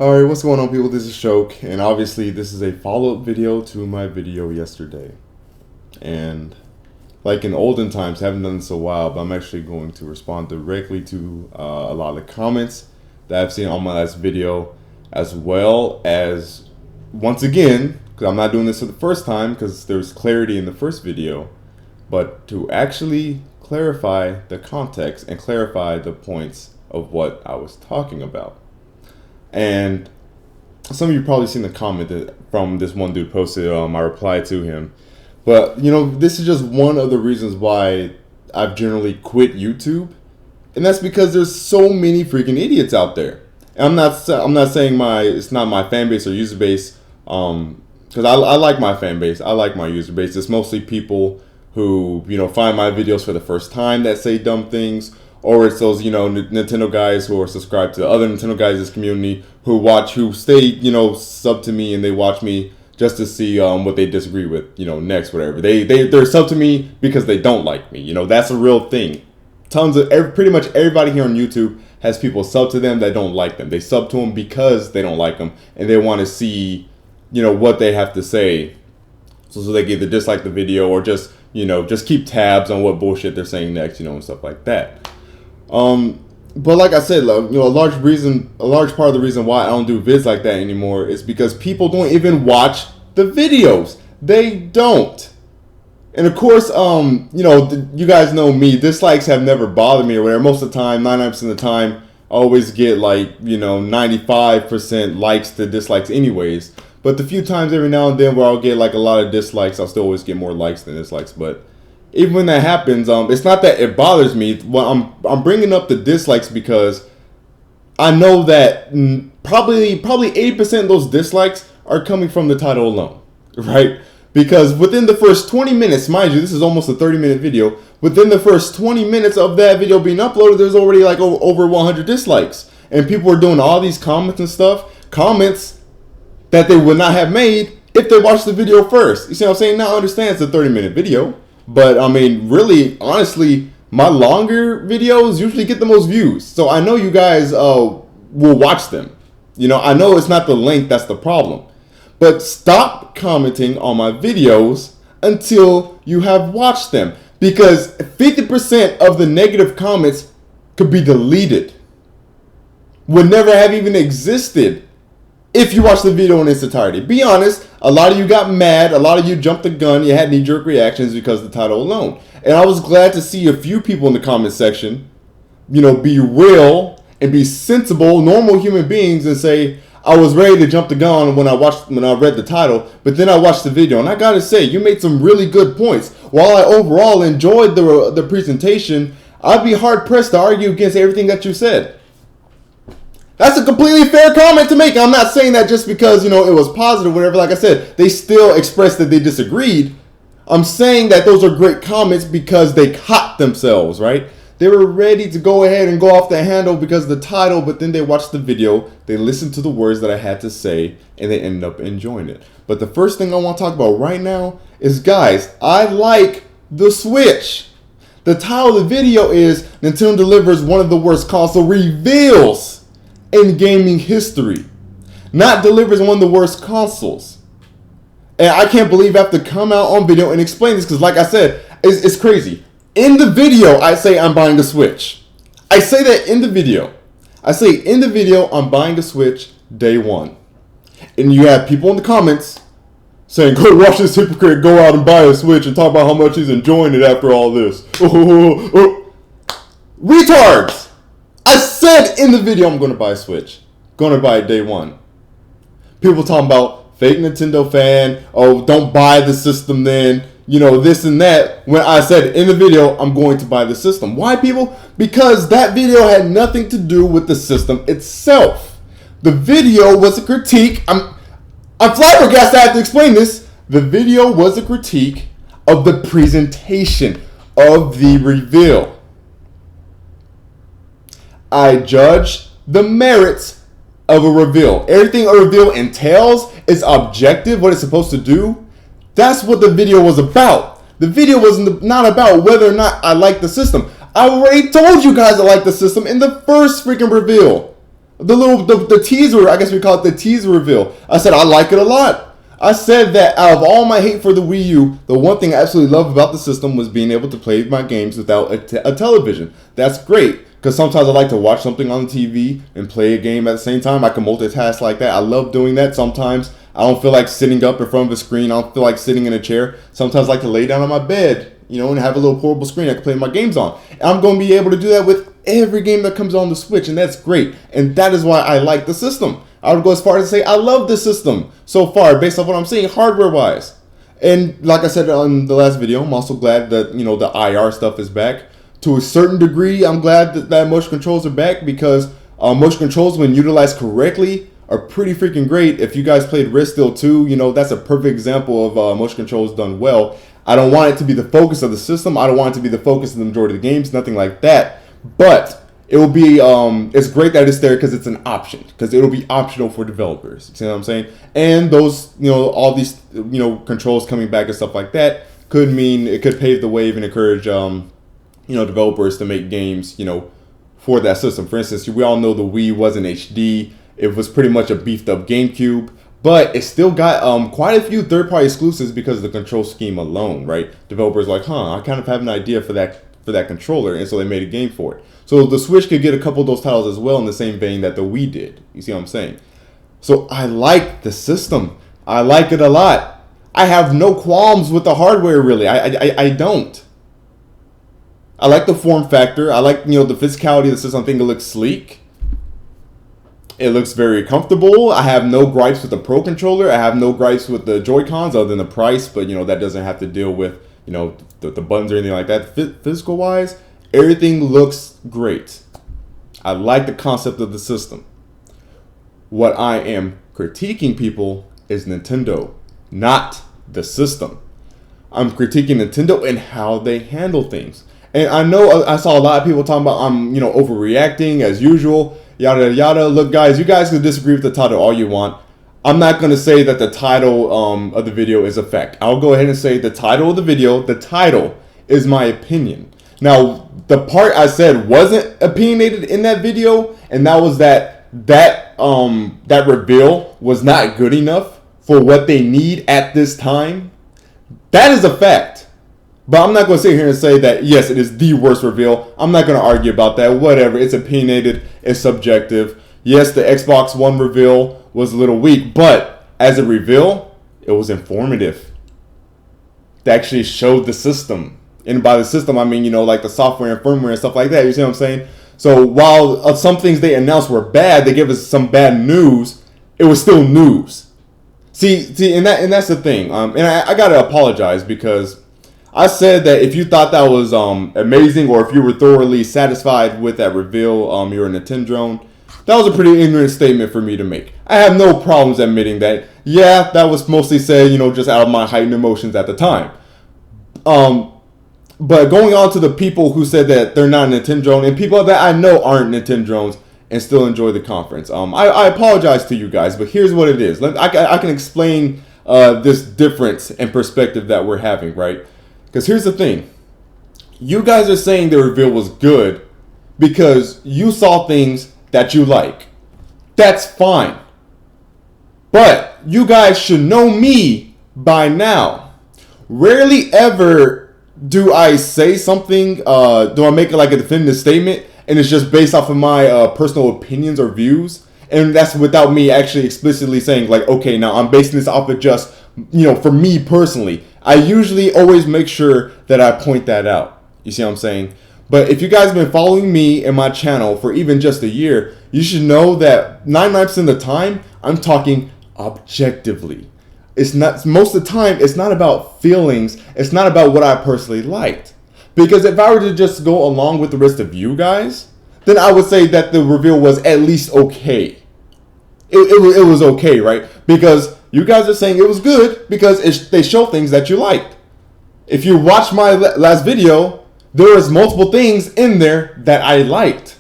Alright, what's going on, people? This is Shok, and obviously this is a follow-up video to my video yesterday. And like in olden times, I haven't done this in a while, but I'm actually going to respond directly to a lot of the comments that I've seen on my last video, as well as, once again, because I'm not doing this for the first time, because there's clarity in the first video, but to actually clarify the context and clarify the points of what I was talking about. And some of you probably seen the comment from this one dude posted. I replied to him, but this is just one of the reasons why I've generally quit YouTube, and that's because there's so many freaking idiots out there. And I'm not saying it's not my fan base or user base, because I like my fan base, I like my user base. It's mostly people who find my videos for the first time that say dumb things. Or it's those, Nintendo guys who are subscribed to the other Nintendo guys in this community who stay, sub to me, and they watch me just to see what they disagree with, next, whatever. They're sub to me because they don't like me. That's a real thing. Pretty much everybody here on YouTube has people sub to them that don't like them. They sub to them because they don't like them, and they want to see, what they have to say. So they can either dislike the video or just keep tabs on what bullshit they're saying next, and stuff like that. But like I said, a large part of the reason why I don't do vids like that anymore is because people don't even watch the videos. They don't. And of course, you guys know me. Dislikes have never bothered me or whatever. Most of the time, 99% of the time, I always get 95% likes to dislikes anyways. But the few times every now and then where I'll get a lot of dislikes, I'll still always get more likes than dislikes. But even when that happens, it's not that it bothers me. Well, I'm bringing up the dislikes because I know that probably 80% of those dislikes are coming from the title alone, right? Because within the first 20 minutes, mind you, this is almost a 30-minute video. Within the first 20 minutes of that video being uploaded, there's already over 100 dislikes, and people are doing all these comments and stuff, comments that they would not have made if they watched the video first. You see what I'm saying? Now I understand it's a 30-minute video. But, really, honestly, my longer videos usually get the most views. So I know you guys will watch them. I know it's not the length that's the problem. But stop commenting on my videos until you have watched them. Because 50% of the negative comments could be deleted. Would never have even existed if you watch the video in its entirety. Be honest, a lot of you got mad, a lot of you jumped the gun, you had knee-jerk reactions because of the title alone. And I was glad to see a few people in the comment section, be real and be sensible, normal human beings and say, I was ready to jump the gun when I read the title, but then I watched the video. And I gotta say, you made some really good points. While I overall enjoyed the presentation, I'd be hard-pressed to argue against everything that you said. That's a completely fair comment to make. I'm not saying that just because, it was positive or whatever. Like I said, they still expressed that they disagreed. I'm saying that those are great comments because they caught themselves, right? They were ready to go ahead and go off the handle because of the title, but then they watched the video, they listened to the words that I had to say, and they ended up enjoying it. But the first thing I want to talk about right now is, guys, I like the Switch. The title of the video is Nintendo delivers one of the worst console reveals in gaming history. Not delivers one of the worst consoles. And I can't believe I have to come out on video and explain this because, like I said, it's crazy. In the video, I say I'm buying a Switch. I say that in the video. I say in the video, I'm buying a Switch day one. And you have people in the comments saying, go watch this hypocrite go out and buy a Switch and talk about how much he's enjoying it after all this. Retards! I said in the video I'm going to buy a Switch. Going to buy it day one. People talking about fake Nintendo fan. Oh, don't buy the system then. This and that. When I said in the video I'm going to buy the system. Why, people? Because that video had nothing to do with the system itself. The video was a critique. I'm flabbergasted I have to explain this. The video was a critique of the presentation of the reveal. I judge the merits of a reveal. Everything a reveal entails is objective, what it's supposed to do. That's what the video was about. The video was not about whether or not I like the system. I already told you guys I like the system in the first freaking reveal. the teaser, I guess we call it the teaser reveal. I said I like it a lot. I said that out of all my hate for the Wii U, the one thing I absolutely love about the system was being able to play my games without a television. That's great, because sometimes I like to watch something on the TV and play a game at the same time. I can multitask like that. I love doing that. Sometimes I don't feel like sitting up in front of a screen. I don't feel like sitting in a chair. Sometimes I like to lay down on my bed, and have a little portable screen I can play my games on. And I'm going to be able to do that with every game that comes on the Switch, and that's great. And that is why I like the system. I would go as far as to say I love the system so far, based off what I'm seeing hardware-wise. And like I said on the last video, I'm also glad that, the IR stuff is back. To a certain degree, I'm glad that motion controls are back, because motion controls, when utilized correctly, are pretty freaking great. If you guys played Risk Steel 2, that's a perfect example of motion controls done well. I don't want it to be the focus of the system. I don't want it to be the focus of the majority of the games, nothing like that. But it will be, it's great that it's there because it's an option, because it'll be optional for developers. You see what I'm saying? And those, all these, controls coming back and stuff like that could mean it could pave the way and encourage, developers to make games, for that system. For instance, we all know the Wii wasn't HD. It was pretty much a beefed up GameCube, but it still got quite a few third-party exclusives because of the control scheme alone, right? Developers like, I kind of have an idea for that controller, and so they made a game for it. So the Switch could get a couple of those titles as well in the same vein that the Wii did. You see what I'm saying? So I like the system. I like it a lot. I have no qualms with the hardware, really. I don't. I like the form factor. I like, the physicality of the system. I think it looks sleek. It looks very comfortable. I have no gripes with the Pro Controller. I have no gripes with the Joy-Cons other than the price, but, that doesn't have to deal with, the buttons or anything like that. Physical-wise, everything looks great. I like the concept of the system. What I am critiquing, people, is Nintendo, not the system. I'm critiquing Nintendo and how they handle things. And I know I saw a lot of people talking about I'm, overreacting as usual, yada yada. Look, guys, you guys can disagree with the title all you want. I'm not going to say that the title of the video is a fact. I'll go ahead and say the title of the video, the title is my opinion. Now, the part I said wasn't opinionated in that video, and that was that reveal was not good enough for what they need at this time. That is a fact. But I'm not going to sit here and say that, yes, it is the worst reveal. I'm not going to argue about that. Whatever. It's opinionated. It's subjective. Yes, the Xbox One reveal was a little weak, but as a reveal, it was informative. They actually showed the system. And by the system, I mean, like the software and firmware and stuff like that. You see what I'm saying? So while some things they announced were bad, they gave us some bad news, it was still news. See, and that's the thing. And I got to apologize, because I said that if you thought that was amazing, or if you were thoroughly satisfied with that reveal, you're a Nintendo. That was a pretty ignorant statement for me to make. I have no problems admitting that. Yeah, that was mostly said, just out of my heightened emotions at the time. But going on to the people who said that they're not Nintendo, and people that I know aren't Nintendo and still enjoy the conference. I apologize to you guys, but here's what it is. I can explain this difference in perspective that we're having, right? Because here's the thing. You guys are saying the reveal was good because you saw things that you like. That's fine. But you guys should know me by now. Rarely ever do I say something, do I make it like a definitive statement, and it's just based off of my personal opinions or views. And that's without me actually explicitly saying, like, okay, now I'm basing this off of just, for me personally. I usually always make sure that I point that out. You see what I'm saying? But if you guys have been following me and my channel for even just a year, you should know that 99% of the time, I'm talking objectively. It's not, most of the time, it's not about feelings. It's not about what I personally liked. Because if I were to just go along with the rest of you guys, then I would say that the reveal was at least okay. It was okay, right? Because you guys are saying it was good because they show things that you liked. If you watch my last video, there was multiple things in there that I liked.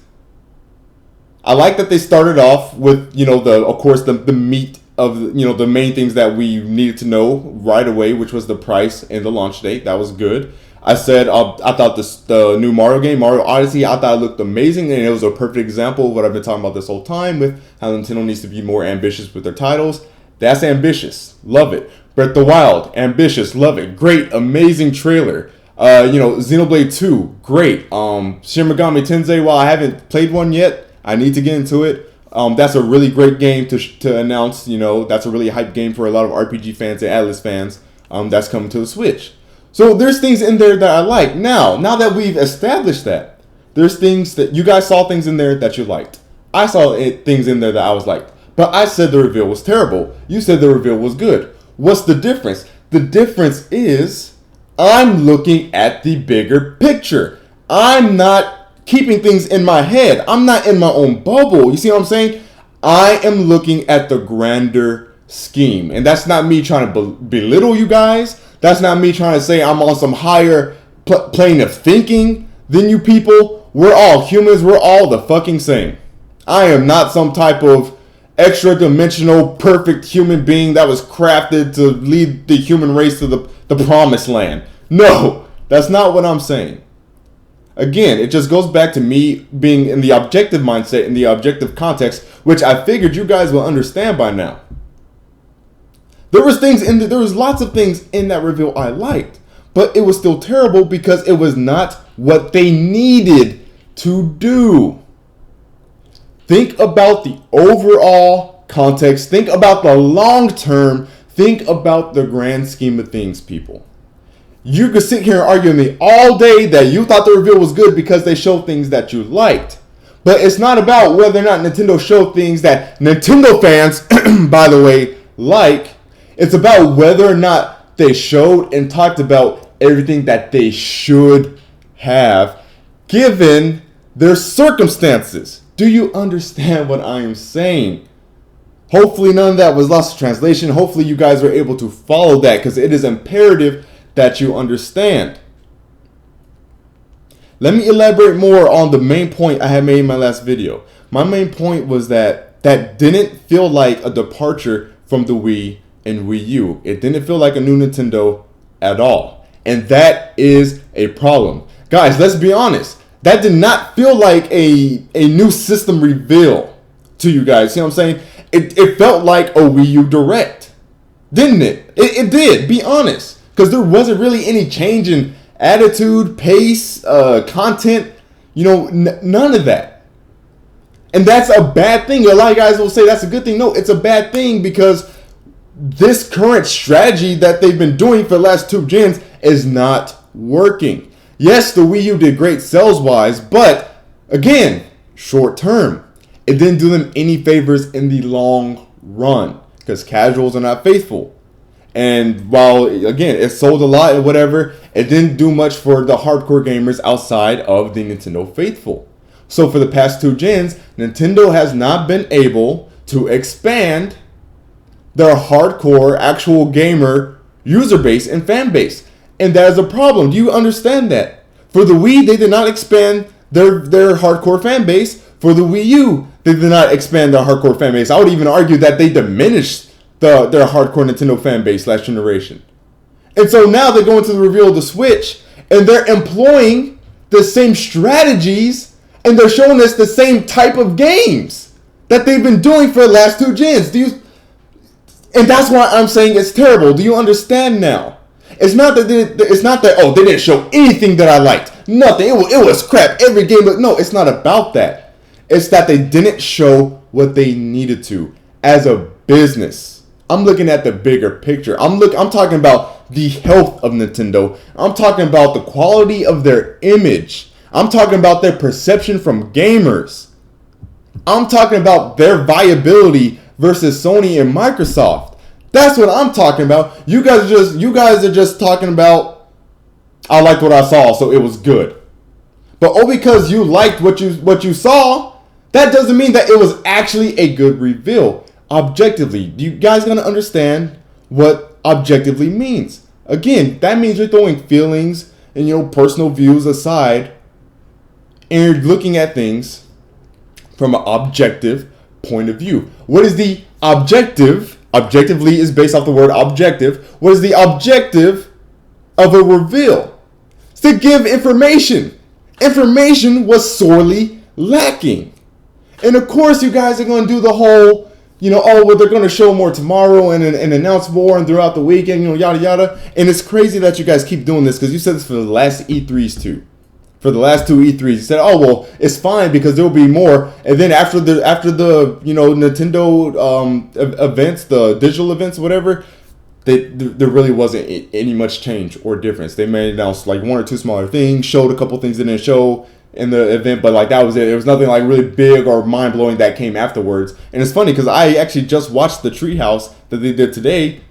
I like that they started off with, of course, the meat of, the main things that we needed to know right away, which was the price and the launch date. That was good. I said I thought the new Mario game, Mario Odyssey, I thought it looked amazing, and it was a perfect example of what I've been talking about this whole time with how Nintendo needs to be more ambitious with their titles. That's ambitious. Love it. Breath of the Wild, ambitious. Love it. Great, amazing trailer. Xenoblade 2, great. Shin Megami Tensei, while I haven't played one yet, I need to get into it. That's a really great game to announce. That's a really hype game for a lot of RPG fans and Atlas fans. That's coming to the Switch. So there's things in there that I like. Now that we've established that, there's things that you guys saw things in there that you liked. I saw things in there that I was like, but I said the reveal was terrible. You said the reveal was good. What's the difference? The difference is I'm looking at the bigger picture. I'm not keeping things in my head. I'm not in my own bubble. You see what I'm saying? I am looking at the grander scheme. And that's not me trying to belittle you guys. That's not me trying to say I'm on some higher plane of thinking than you people. We're all humans. We're all the fucking same. I am not some type of extra dimensional perfect human being that was crafted to lead the human race to the promised land. No, that's not what I'm saying. Again, it just goes back to me being in the objective mindset, in the objective context, which I figured you guys will understand by now. There was lots of things in that reveal I liked, but it was still terrible because it was not what they needed to do. Think about the overall context. Think about the long term. Think about the grand scheme of things, people. You could sit here and argue with me all day that you thought the reveal was good because they showed things that you liked. But it's not about whether or not Nintendo showed things that Nintendo fans, by the way, like. It's about whether or not they showed and talked about everything that they should have given their circumstances. Do you understand what I am saying? Hopefully none of that was lost in translation. Hopefully you guys were able to follow that because it is imperative that you understand. Let me elaborate more on the main point I had made in my last video. My main point was that didn't feel like a departure from the Wii and Wii U. It didn't feel like a new Nintendo at all. And that is a problem. Guys, let's be honest. That did not feel like a new system reveal to you guys. See what I'm saying? It felt like a Wii U Direct. Didn't it? It did. Be honest. Because there wasn't really any change in attitude, pace, content. None of that. And that's a bad thing. A lot of guys will say that's a good thing. No, it's a bad thing because this current strategy that they've been doing for the last 2 gens is not working. Yes, the Wii U did great sales-wise, but again, short term. It didn't do them any favors in the long run because casuals are not faithful. And while, again, it sold a lot and whatever, it didn't do much for the hardcore gamers outside of the Nintendo faithful. So for the past 2 gens, Nintendo has not been able to expand their hardcore actual gamer user base and fan base. And that is a problem. Do you understand that? For the Wii, they did not expand their hardcore fan base. For the Wii U, they did not expand their hardcore fan base. I would even argue that they diminished their hardcore Nintendo fan base last generation. And so now they're going to the reveal of the Switch, and they're employing the same strategies, and they're showing us the same type of games that they've been doing for the last 2 gens. And that's why I'm saying it's terrible. Do you understand now? It's not that they didn't show anything that I liked. Nothing. It was crap. Every game. But no, it's not about that. It's that they didn't show what they needed to as a business. I'm looking at the bigger picture. I'm talking about the health of Nintendo. I'm talking about the quality of their image. I'm talking about their perception from gamers. I'm talking about their viability versus Sony and Microsoft. That's what I'm talking about. You guys are just talking about I liked what I saw, so it was good. But because you liked what you saw, that doesn't mean that it was actually a good reveal. Objectively, you guys gonna understand what objectively means. Again, that means you're throwing feelings and personal views aside, and you're looking at things from an objective point of view. What is the objective? Objectively is based off the word objective. What is the objective of a reveal? It's to give information. Information was sorely lacking. And of course, you guys are going to do the whole, oh, well, they're going to show more tomorrow and announce more and throughout the weekend, yada, yada. And it's crazy that you guys keep doing this because you said this for the last E3s too. For the last two E3s, you said, oh, well, it's fine because there will be more. And then after the Nintendo events, the digital events, whatever, there really wasn't any much change or difference. They may announce like one or two smaller things, showed a couple things they didn't show in the event, but like that was it. It was nothing like really big or mind blowing that came afterwards. And it's funny because I actually just watched the Treehouse that they did today,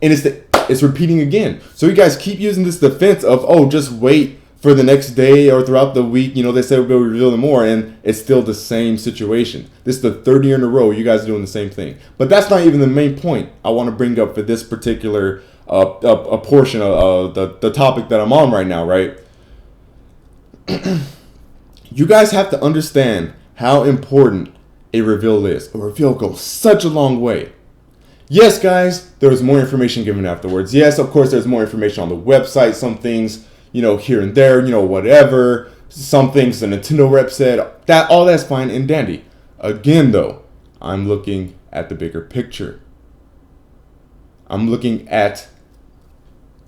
and it's repeating again. So you guys keep using this defense of, oh, just wait for the next day or throughout the week. They say we'll reveal more, and it's still the same situation. This is the third year in a row you guys are doing the same thing. But that's not even the main point I want to bring up for this particular a portion of the topic that I'm on right now, right? You guys have to understand how important a reveal is. A reveal goes such a long way. Yes, guys, there was more information given afterwards. Yes, of course, there's more information on the website. Some things, here and there, whatever. Some things the Nintendo rep said. All that's fine and dandy. Again, though, I'm looking at the bigger picture. I'm looking at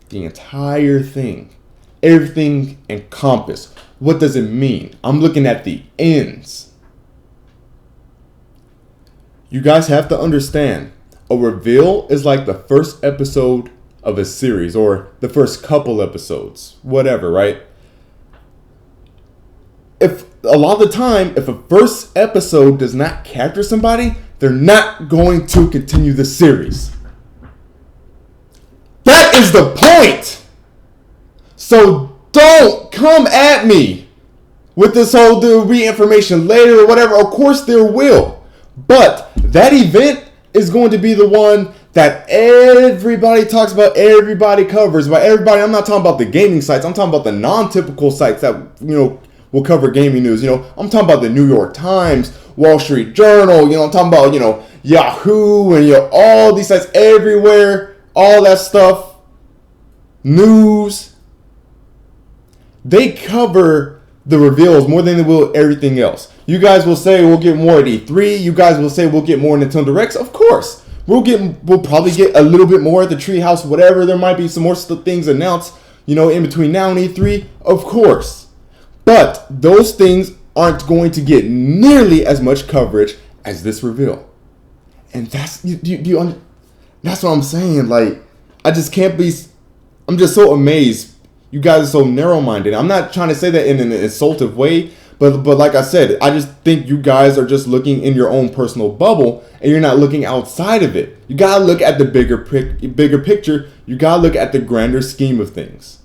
the entire thing. Everything encompassed. What does it mean? I'm looking at the ends. You guys have to understand, a reveal is like the first episode of a series or the first couple episodes, whatever, right? If a lot of the time, if a first episode does not capture somebody, they're not going to continue the series. That is the point. So don't come at me with this whole there'll be information later or whatever. Of course there will. But that event is going to be the one that everybody talks about, everybody covers. By everybody, I'm not talking about the gaming sites. I'm talking about the non-typical sites that, will cover gaming news. I'm talking about the New York Times, Wall Street Journal. I'm talking about, Yahoo and, all these sites everywhere. All that stuff. News. They cover the reveals more than they will everything else. You guys will say we'll get more at E3. You guys will say we'll get more Nintendo Directs. Of course. We'll probably get a little bit more at the Treehouse, whatever. There might be some more things announced, in between now and E3. Of course. But those things aren't going to get nearly as much coverage as this reveal. And that's that's what I'm saying. Like, I just can't be. I'm just so amazed. You guys are so narrow-minded. I'm not trying to say that in an insultive way, but like I said, I just think you guys are just looking in your own personal bubble, and you're not looking outside of it. You gotta look at the bigger picture. You gotta look at the grander scheme of things.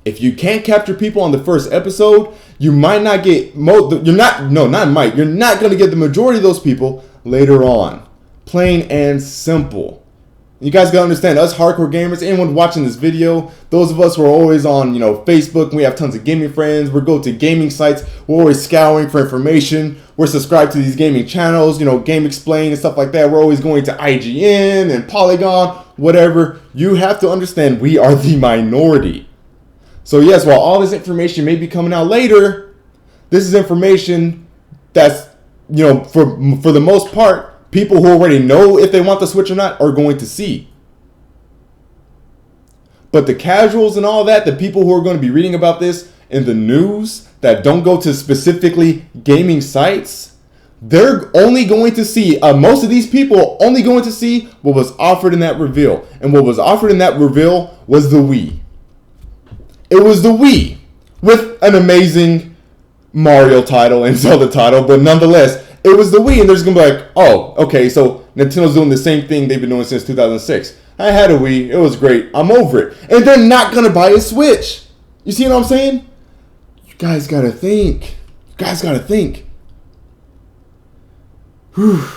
If you can't capture people on the first episode, you might not get you're not going to get the majority of those people later on. Plain and simple. You guys gotta understand, us hardcore gamers, anyone watching this video, those of us who are always on, Facebook, and we have tons of gaming friends, we go to gaming sites, we're always scouring for information, we're subscribed to these gaming channels, Game Explain and stuff like that, we're always going to IGN and Polygon, whatever. You have to understand, we are the minority. So yes, while all this information may be coming out later, this is information that's, for the most part, people who already know if they want the Switch or not are going to see. But the casuals and all that, the people who are going to be reading about this in the news that don't go to specifically gaming sites, they're only going to see, most of these people are only going to see what was offered in that reveal. And what was offered in that reveal was the Wii. It was the Wii with an amazing Mario title and Zelda title, but nonetheless, it was the Wii, and there's going to be like, oh, okay, so Nintendo's doing the same thing they've been doing since 2006. I had a Wii. It was great. I'm over it. And they're not going to buy a Switch. You see what I'm saying? You guys got to think. Whew.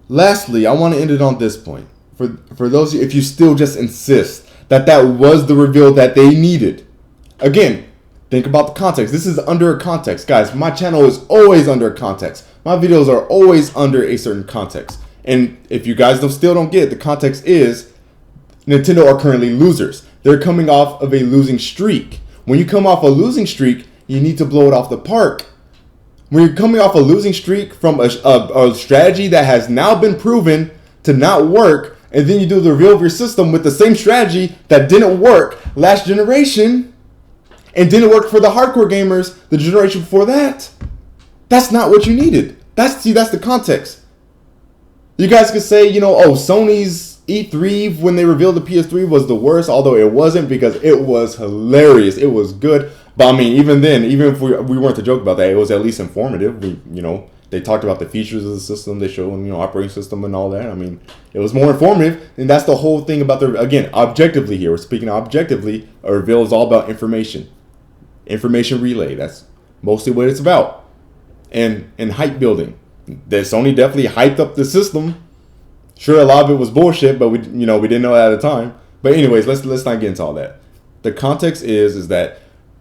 Lastly, I want to end it on this point. For those of you, if you still just insist that was the reveal that they needed. Again, think about the context. This is under a context. Guys, my channel is always under a context. My videos are always under a certain context. And if you guys still don't get it, the context is Nintendo are currently losers. They're coming off of a losing streak. When you come off a losing streak, you need to blow it off the park. When you're coming off a losing streak from a strategy that has now been proven to not work, and then you do the reveal of your system with the same strategy that didn't work last generation and didn't work for the hardcore gamers the generation before that, that's not what you needed. That's the context. You guys could say, Sony's E3 when they revealed the PS3 was the worst, although it wasn't, because it was hilarious. It was good. But I mean, even then, even if we weren't to joke about that, it was at least informative. They talked about the features of the system. They showed, operating system and all that. I mean, it was more informative. And that's the whole thing about again, objectively here. We're speaking objectively. A reveal is all about information. Information relay. That's mostly what it's about. And hype building. Sony definitely hyped up the system. Sure, a lot of it was bullshit, but we didn't know that at the time. But anyways, let's not get into all that. The context is that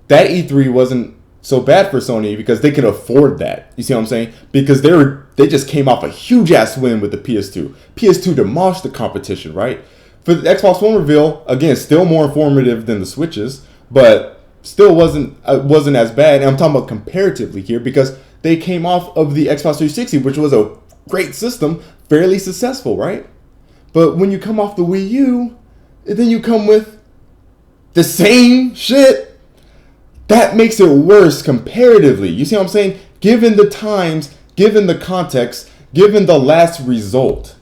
E3 wasn't so bad for Sony because they could afford that. You see what I'm saying? Because they just came off a huge ass win with the PS2. PS2 demolished the competition, right? For the Xbox One reveal, again, still more informative than the Switches, but still wasn't as bad. And I'm talking about comparatively here because they came off of the Xbox 360, which was a great system, fairly successful, right? But when you come off the Wii U, then you come with the same shit. That makes it worse comparatively. You see what I'm saying? Given the times, given the context, given the last result,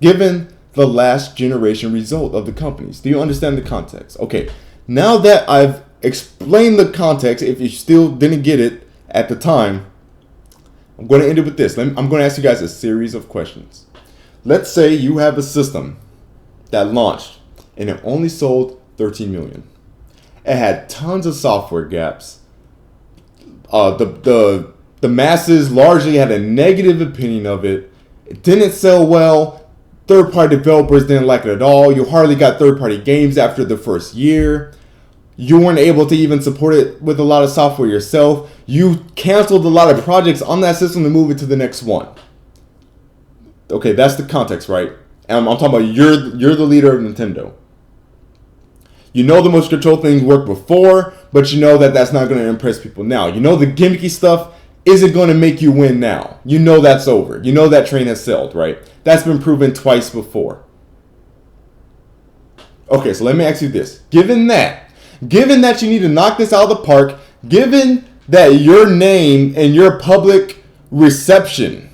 given the last generation result of the companies. Do you understand the context? Okay, now that I've explained the context, if you still didn't get it at the time, I'm going to end it with this. I'm going to ask you guys a series of questions. Let's say you have a system that launched and it only sold 13 million. It had tons of software gaps. The masses largely had a negative opinion of it. It didn't sell well. Third-party developers didn't like it at all. You hardly got third-party games after the first year. You weren't able to even support it with a lot of software yourself. You canceled a lot of projects on that system to move it to the next one. Okay, that's the context, right? And I'm talking about you're the leader of Nintendo. You know the motion control things worked before, but you know that that's not going to impress people now. You know the gimmicky stuff isn't going to make you win now. You know that's over. You know that train has sailed, right? That's been proven twice before. Okay, so let me ask you this. Given that you need to knock this out of the park, given that your name and your public reception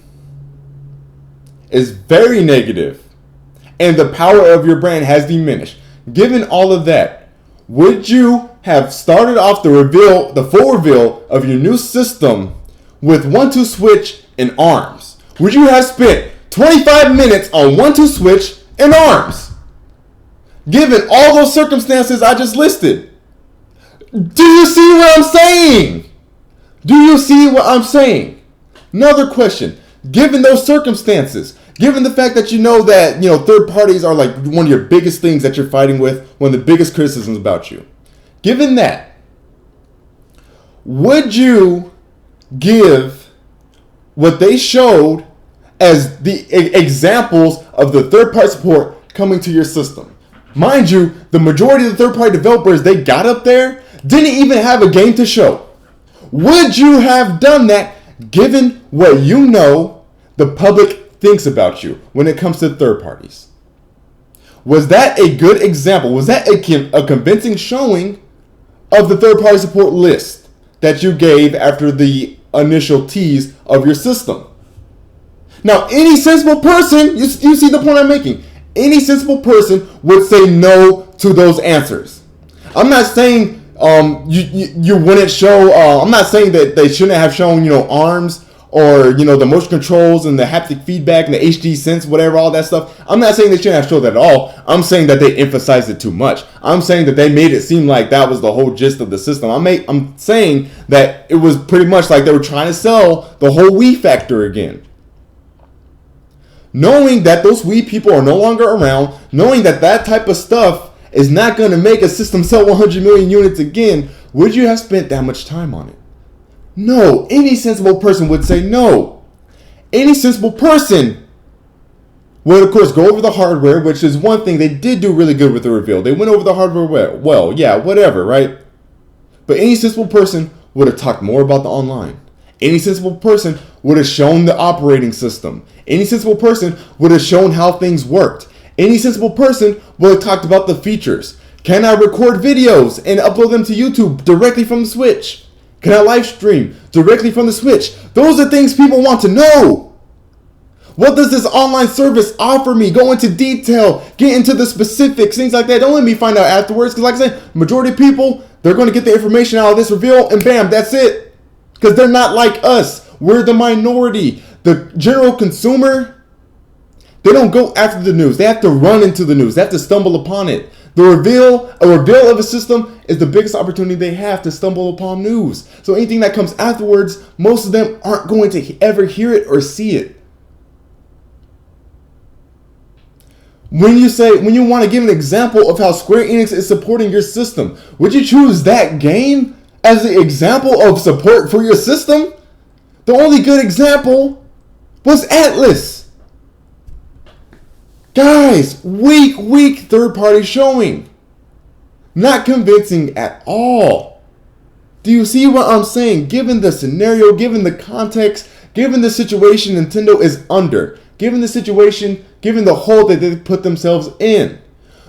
is very negative and the power of your brand has diminished, given all of that, would you have started off the full reveal of your new system with 1-2 switch and ARMS? Would you have spent 25 minutes on 1-2 switch and ARMS? Given all those circumstances I just listed. Do you see what I'm saying? Do you see what I'm saying? Another question. Given those circumstances, given the fact that you know that, third parties are like one of your biggest things that you're fighting with, one of the biggest criticisms about you. Given that, would you give what they showed as the examples of the third-party support coming to your system? Mind you, the majority of the third-party developers they got up there didn't even have a game to show. Would you have done that given what you know the public thinks about you when it comes to third parties? Was that a good example? Was that a convincing showing of the third party support list that you gave after the initial tease of your system? Now, any sensible person, you see the point I'm making, any sensible person would say no to those answers. I'm not saying you wouldn't show, I'm not saying that they shouldn't have shown, ARMS or, the motion controls and the haptic feedback and the HD sense, whatever, all that stuff. I'm not saying they shouldn't have showed that at all. I'm saying that they emphasized it too much. I'm saying that they made it seem like that was the whole gist of the system. I'm saying that it was pretty much like they were trying to sell the whole Wii factor again. Knowing that those Wii people are no longer around, knowing that type of stuff is not going to make a system sell 100 million units again, would you have spent that much time on it? No. Any sensible person would say no. Any sensible person would, of course, go over the hardware, which is one thing they did do really good with the reveal. They went over the hardware well, yeah, whatever, right? But any sensible person would have talked more about the online. Any sensible person would have shown the operating system. Any sensible person would have shown how things worked. Any sensible person would have talked about the features. Can I record videos and upload them to YouTube directly from the Switch? Can I live stream directly from the Switch? Those are things people want to know. What does this online service offer me? Go into detail, get into the specifics, things like that. Don't let me find out afterwards, because like I said, majority of people, they're going to get the information out of this reveal and bam, that's it. Because they're not like us. We're the minority. The general consumer, they don't go after the news. They have to run into the news. They have to stumble upon it. A reveal of a system is the biggest opportunity they have to stumble upon news. So anything that comes afterwards, most of them aren't going to ever hear it or see it. When you want to give an example of how Square Enix is supporting your system, would you choose that game as the example of support for your system? The only good example was Atlas. Guys, weak third-party showing. Not convincing at all. Do you see what I'm saying? Given the scenario, given the context, given the situation Nintendo is under, given the situation, given the hole that they put themselves in,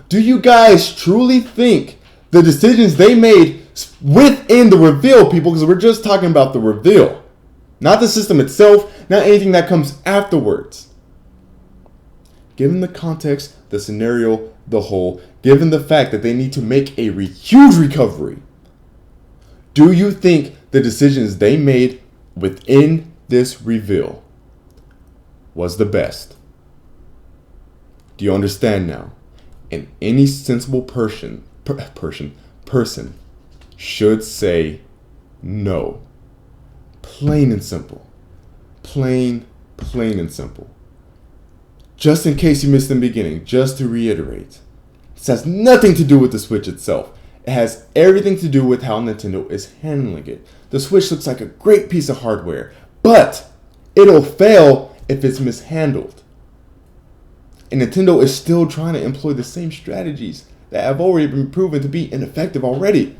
do you guys truly think the decisions they made within the reveal, people, because we're just talking about the reveal, not the system itself, not anything that comes afterwards. Given the context, the scenario, the whole, given the fact that they need to make a huge recovery, do you think the decisions they made within this reveal was the best? Do you understand now? And any sensible person should say no. Plain and simple. Plain and simple. Just in case you missed in the beginning, just to reiterate, this has nothing to do with the Switch itself. It has everything to do with how Nintendo is handling it. The Switch looks like a great piece of hardware, but it'll fail if it's mishandled. And Nintendo is still trying to employ the same strategies that have already been proven to be ineffective already.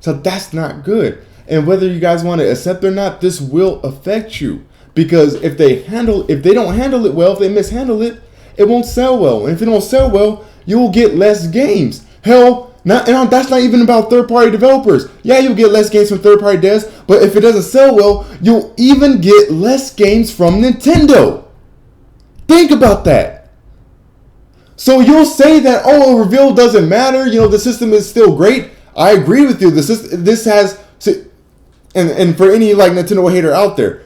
So that's not good. And whether you guys want to accept or not, this will affect you. Because if they don't handle it well, if they mishandle it, it won't sell well. And if it don't sell well, you'll get less games. Hell, that's not even about third-party developers. Yeah, you'll get less games from third-party devs, but if it doesn't sell well, you'll even get less games from Nintendo. Think about that. So you'll say that, oh, a reveal doesn't matter, the system is still great. I agree with you. This has, and for any Nintendo hater out there,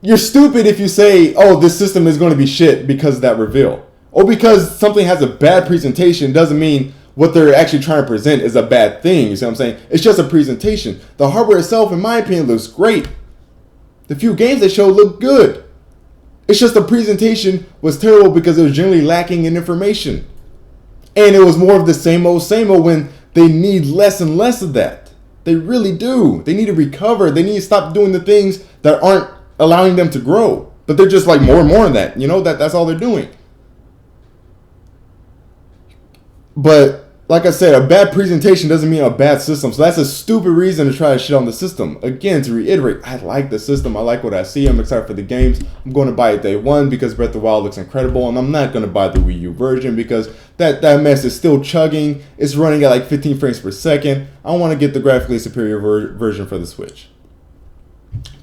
you're stupid if you say, oh, this system is going to be shit because of that reveal. Or because something has a bad presentation doesn't mean what they're actually trying to present is a bad thing. You see what I'm saying? It's just a presentation. The hardware itself, in my opinion, looks great. The few games they showed look good. It's just the presentation was terrible because it was generally lacking in information. And it was more of the same old when they need less and less of that. They really do. They need to recover. They need to stop doing the things that aren't allowing them to grow. But they're just more and more of that. That's all they're doing. But like I said, a bad presentation doesn't mean a bad system. So that's a stupid reason to try to shit on the system. Again, to reiterate, I like the system. I like what I see. I'm excited for the games. I'm going to buy it day one because Breath of the Wild looks incredible. And I'm not going to buy the Wii U version because that mess is still chugging. It's running at 15 frames per second. I want to get the graphically superior version for the Switch.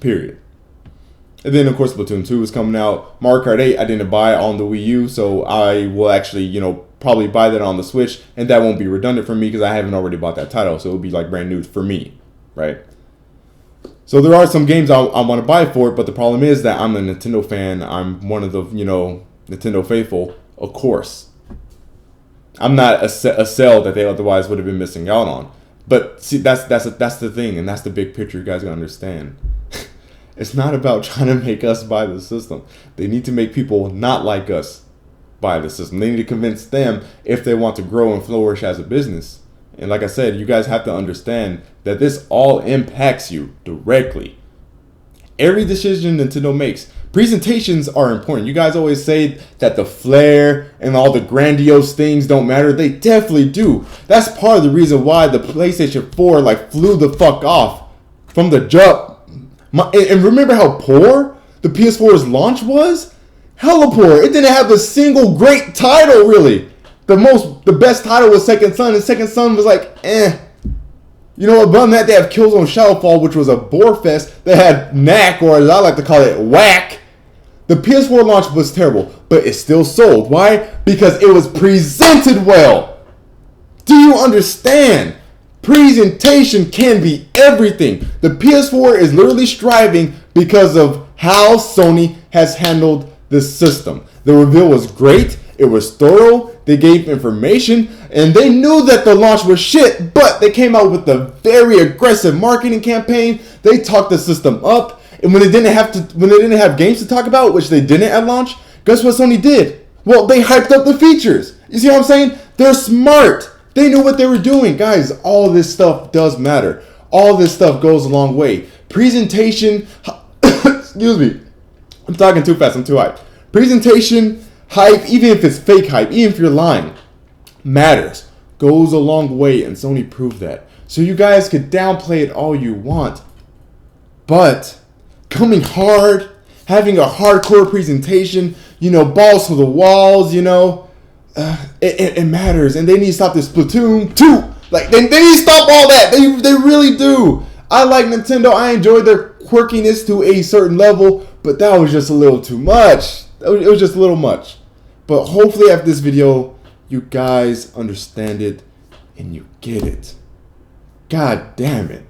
Period. And then, of course, Splatoon 2 is coming out. Mario Kart 8, I didn't buy on the Wii U, so I will actually, probably buy that on the Switch, and that won't be redundant for me because I haven't already bought that title, so it'll be brand new for me, right? So there are some games I want to buy for it, but the problem is that I'm a Nintendo fan. I'm one of the, Nintendo faithful, of course. I'm not a sale that they otherwise would have been missing out on. But see, that's the thing, and that's the big picture you guys gotta understand. It's not about trying to make us buy the system. They need to make people not like us buy the system. They need to convince them if they want to grow and flourish as a business. And like I said, you guys have to understand that this all impacts you directly. Every decision Nintendo makes, Presentations are important. You guys always say that the flair and all the grandiose things don't matter. They definitely do. That's part of the reason why the PlayStation 4 like flew the fuck off from the jump. And remember how poor the PS4's launch was? Hella poor. It didn't have a single great title, really. The best title was Second Son, and Second Son was like, eh. You know what? Beyond that, they have Killzone Shadowfall, which was a bore fest. They had knack, or as I like to call it, whack. The PS4 launch was terrible, but it still sold. Why? Because it was presented well. Do you understand? Presentation can be everything. The PS4 is literally striving because of how Sony has handled the system. The reveal was great. It was thorough. They gave information, and they knew that the launch was shit, but they came out with a very aggressive marketing campaign. They talked the system up, and when they didn't have games to talk about, which they didn't at launch, guess what Sony did? Well, they hyped up the features. You see what I'm saying? They're smart. They knew what they were doing. Guys, all this stuff does matter. All this stuff goes a long way. Presentation, excuse me. I'm talking too fast. I'm too hyped. Presentation, hype, even if it's fake hype, even if you're lying, matters. Goes a long way, and Sony proved that. So you guys could downplay it all you want. But coming hard, having a hardcore presentation, balls to the walls, it matters. And they need to stop this Splatoon 2. Like, they need to stop all that. They really do. I like Nintendo. I enjoy their quirkiness to a certain level, but that was just a little too much. It was just a little much. But hopefully after this video, you guys understand it and you get it. God damn it.